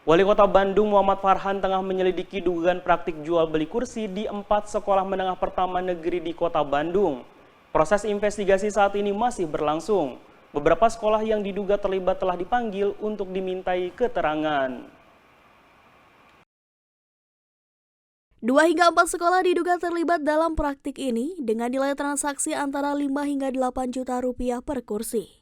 Wali Kota Bandung Muhammad Farhan tengah menyelidiki dugaan praktik jual beli kursi di 4 sekolah menengah pertama negeri di Kota Bandung. Proses investigasi saat ini masih berlangsung. Beberapa sekolah yang diduga terlibat telah dipanggil untuk dimintai keterangan. 2 hingga 4 sekolah diduga terlibat dalam praktik ini dengan nilai transaksi antara 5 hingga 8 juta rupiah per kursi.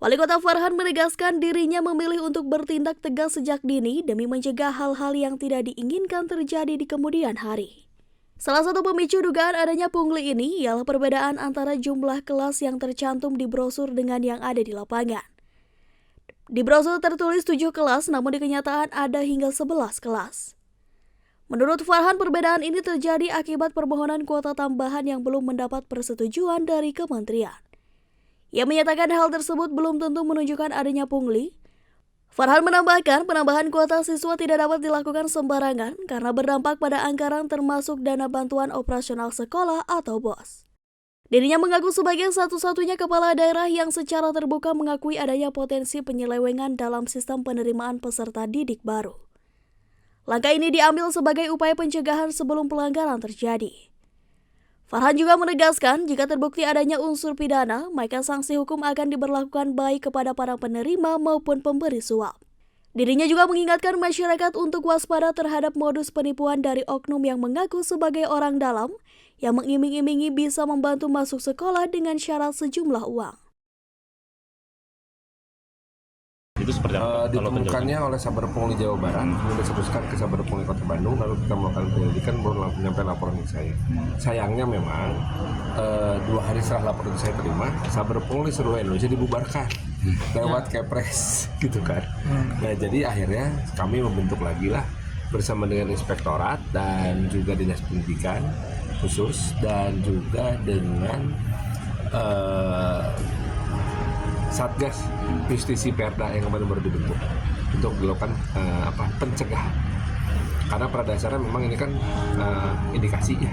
Wali Kota Farhan menegaskan dirinya memilih untuk bertindak tegas sejak dini demi mencegah hal-hal yang tidak diinginkan terjadi di kemudian hari. Salah satu pemicu dugaan adanya pungli ini ialah perbedaan antara jumlah kelas yang tercantum di brosur dengan yang ada di lapangan. Di brosur tertulis 7 kelas, namun di kenyataan ada hingga 11 kelas. Menurut Farhan, perbedaan ini terjadi akibat permohonan kuota tambahan yang belum mendapat persetujuan dari kementerian. Ia menyatakan hal tersebut belum tentu menunjukkan adanya pungli. Farhan menambahkan penambahan kuota siswa tidak dapat dilakukan sembarangan karena berdampak pada anggaran termasuk dana bantuan operasional sekolah atau BOS. Dirinya mengaku sebagai satu-satunya kepala daerah yang secara terbuka mengakui adanya potensi penyelewengan dalam sistem penerimaan peserta didik baru. Langkah ini diambil sebagai upaya pencegahan sebelum pelanggaran terjadi. Farhan juga menegaskan jika terbukti adanya unsur pidana, maka sanksi hukum akan diberlakukan baik kepada para penerima maupun pemberi suap. Dirinya juga mengingatkan masyarakat untuk waspada terhadap modus penipuan dari oknum yang mengaku sebagai orang dalam yang mengiming-imingi bisa membantu masuk sekolah dengan syarat sejumlah uang. Itu seperti apa? Ditemukannya oleh Saber Pungli Jawa Barat, kemudian diseruskan ke Saber Pungli Kota Bandung, lalu kita melakukan penyelidikan baru menyampaikan laporan ke saya. Sayangnya memang 2 hari setelah laporan saya terima, Saber Pungli seluruh Indonesia dibubarkan lewat Kepres, gitu kan. Nah jadi akhirnya kami membentuk lagi lah bersama dengan Inspektorat dan juga Dinas Pendidikan khusus dan juga dengan Satgas Justisi Perda yang kemarin baru dibentuk untuk dilakukan pencegahan. Karena pada dasarnya memang ini kan indikasi ya.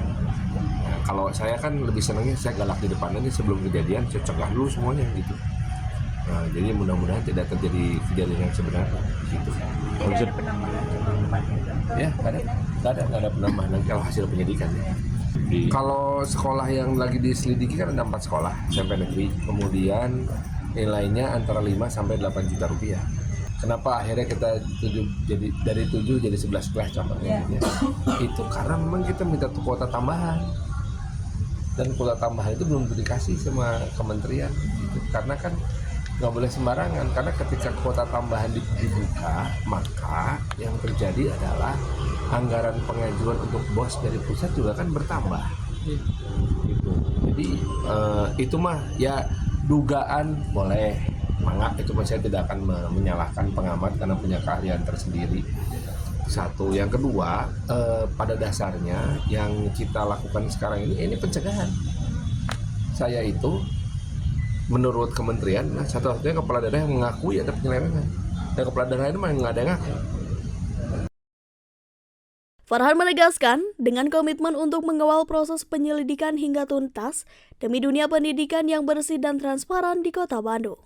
Nah, kalau saya kan lebih senangnya saya galak di depan aja sebelum kejadian, saya cegah dulu semuanya gitu. Nah, jadi mudah-mudahan tidak terjadi kejadian yang sebenarnya gitu. Tidak ada penambahan Ya, nggak ada penambahan nanti kalau hasil penyidikan. Kalau sekolah yang lagi diselidiki kan ada 4 sekolah SMP negeri, kemudian nilainya antara 5 sampai 8 juta rupiah. Kenapa akhirnya kita dari 7 jadi 11 kelas contohnya? Ya. Itu karena memang kita minta kuota tambahan. Dan kuota tambahan itu belum dikasih sama kementerian. Gitu. Karena kan nggak boleh sembarangan. Karena ketika kuota tambahan dibuka, maka yang terjadi adalah anggaran pengajuan untuk BOS dari pusat juga kan bertambah. Gitu. Jadi itu mah ya dugaan boleh, mangap itu saya tidak akan menyalahkan pengamat karena punya keahlian tersendiri. Satu, yang kedua, pada dasarnya yang kita lakukan sekarang ini pencegahan. Saya itu menurut kementerian satu-satunya kepala daerah yang mengakui ada penyelewengan. Dan kepala daerah itu memang nggak ada yang ngaku. Farhan menegaskan, dengan komitmen untuk mengawal proses penyelidikan hingga tuntas demi dunia pendidikan yang bersih dan transparan di Kota Bandung.